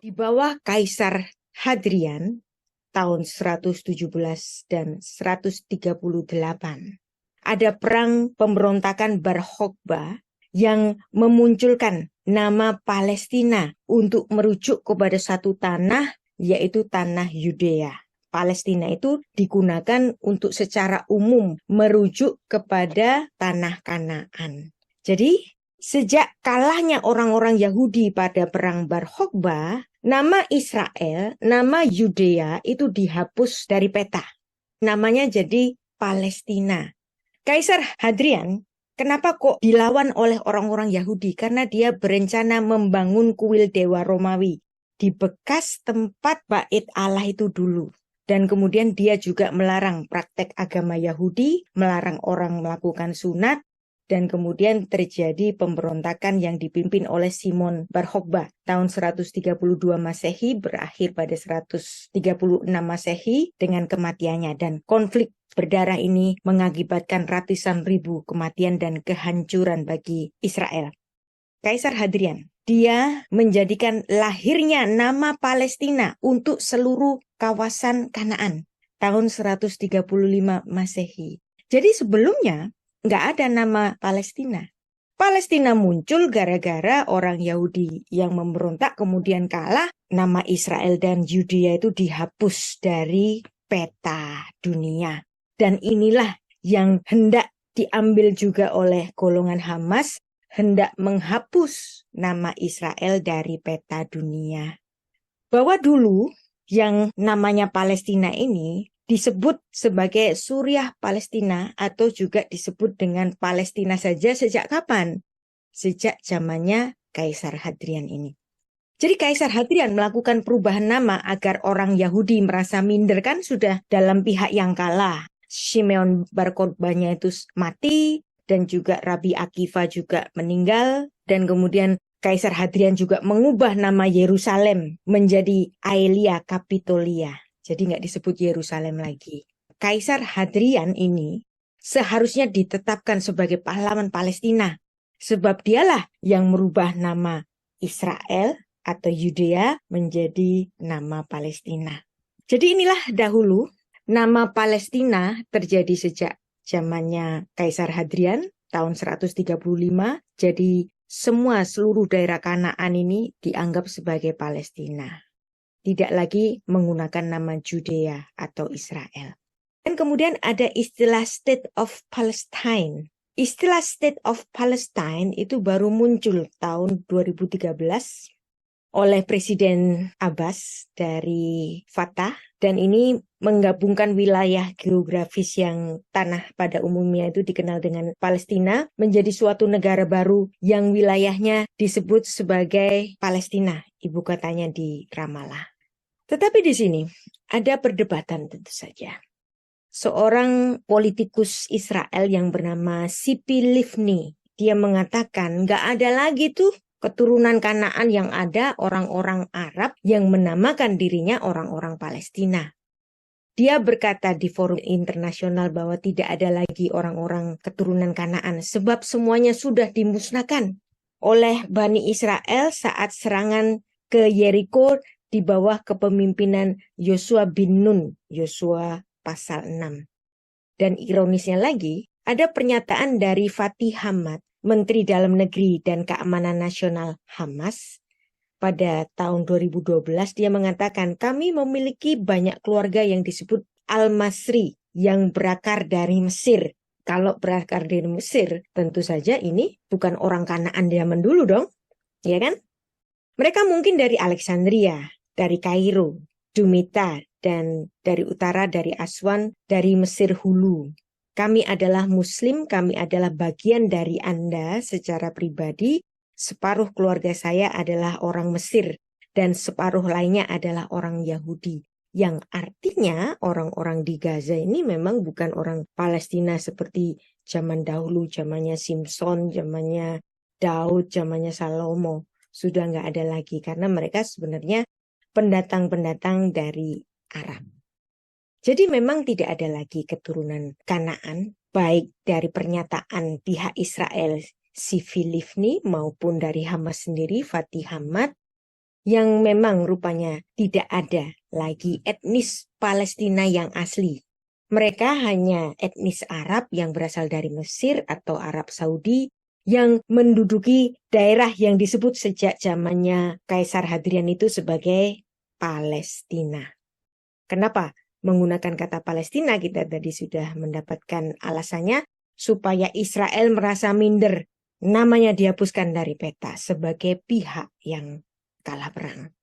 Di bawah Kaisar Hadrian tahun 117 dan 138, ada perang pemberontakan Bar Kokhba yang memunculkan nama Palestina untuk merujuk kepada satu tanah, yaitu tanah Yudea. Palestina itu digunakan untuk secara umum merujuk kepada tanah Kanaan. Jadi, sejak kalahnya orang-orang Yahudi pada perang Bar Kokhba, nama Israel, nama Yudea itu dihapus dari peta. Namanya jadi Palestina. Kaisar Hadrian, kenapa kok dilawan oleh orang-orang Yahudi? Karena dia berencana membangun kuil Dewa Romawi di bekas tempat bait Allah itu dulu. Dan kemudian dia juga melarang praktek agama Yahudi, melarang orang melakukan sunat, dan kemudian terjadi pemberontakan yang dipimpin oleh Simon Bar Kokhba tahun 132 Masehi berakhir pada 136 Masehi dengan kematiannya, dan konflik berdarah ini mengakibatkan ratusan ribu kematian dan kehancuran bagi Israel. Kaisar Hadrian, dia menjadikan lahirnya nama Palestina untuk seluruh kawasan Kanaan tahun 135 Masehi. Jadi sebelumnya nggak ada nama Palestina. Palestina muncul gara-gara orang Yahudi yang memberontak kemudian kalah, nama Israel dan Yudea itu dihapus dari peta dunia. Dan inilah yang hendak diambil juga oleh golongan Hamas, hendak menghapus nama Israel dari peta dunia. Bahwa dulu yang namanya Palestina ini disebut sebagai Suriah Palestina atau juga disebut dengan Palestina saja sejak kapan? Sejak zamannya Kaisar Hadrian ini. Jadi Kaisar Hadrian melakukan perubahan nama agar orang Yahudi merasa minder, kan sudah dalam pihak yang kalah. Simeon Bar Kokhbanya itu mati dan juga Rabi Akiva juga meninggal, dan kemudian Kaisar Hadrian juga mengubah nama Yerusalem menjadi Aelia Capitolia. Jadi nggak disebut Yerusalem lagi. Kaisar Hadrian ini seharusnya ditetapkan sebagai pahlawan Palestina, sebab dialah yang merubah nama Israel atau Yudea menjadi nama Palestina. Jadi inilah dahulu nama Palestina terjadi sejak zamannya Kaisar Hadrian tahun 135. Jadi seluruh daerah Kanaan ini dianggap sebagai Palestina. Tidak lagi menggunakan nama Judea atau Israel. Dan kemudian ada istilah State of Palestine. Istilah State of Palestine itu baru muncul tahun 2013 oleh Presiden Abbas dari Fatah, dan ini menggabungkan wilayah geografis yang tanah pada umumnya itu dikenal dengan Palestina menjadi suatu negara baru yang wilayahnya disebut sebagai Palestina, ibu kotanya di Ramallah. Tetapi di sini ada perdebatan tentu saja. Seorang politikus Israel yang bernama Tzipi Livni, dia mengatakan nggak ada lagi tuh keturunan Kanaan, yang ada orang-orang Arab yang menamakan dirinya orang-orang Palestina. Dia berkata di forum internasional bahwa tidak ada lagi orang-orang keturunan Kanaan sebab semuanya sudah dimusnahkan oleh Bani Israel saat serangan ke Yeriko di bawah kepemimpinan Yosua bin Nun, Yosua pasal 6. Dan ironisnya lagi, ada pernyataan dari Fatih Hamad, Menteri Dalam Negeri dan Keamanan Nasional Hamas, pada tahun 2012 dia mengatakan, kami memiliki banyak keluarga yang disebut Al-Masri yang berakar dari Mesir. Kalau berakar dari Mesir, tentu saja ini bukan orang Kanaan zaman dulu dong, ya kan? Mereka mungkin dari Alexandria, dari Kairo, Dumita, dan dari utara, dari Aswan, dari Mesir Hulu. Kami adalah Muslim, kami adalah bagian dari Anda secara pribadi. Separuh keluarga saya adalah orang Mesir dan separuh lainnya adalah orang Yahudi. Yang artinya orang-orang di Gaza ini memang bukan orang Palestina seperti zaman dahulu, zamannya Simpson, zamannya Daud, zamannya Salomo. Sudah nggak ada lagi karena mereka sebenarnya pendatang-pendatang dari Arab. Jadi memang tidak ada lagi keturunan Kanaan, baik dari pernyataan pihak Israel Sivi Livni maupun dari Hamas sendiri, Fatih Hamad, yang memang rupanya tidak ada lagi etnis Palestina yang asli. Mereka hanya etnis Arab yang berasal dari Mesir atau Arab Saudi yang menduduki daerah yang disebut sejak zamannya Kaisar Hadrian itu sebagai Palestina. Kenapa menggunakan kata Palestina? Kita tadi sudah mendapatkan alasannya, supaya Israel merasa minder, namanya dihapuskan dari peta sebagai pihak yang kalah perang.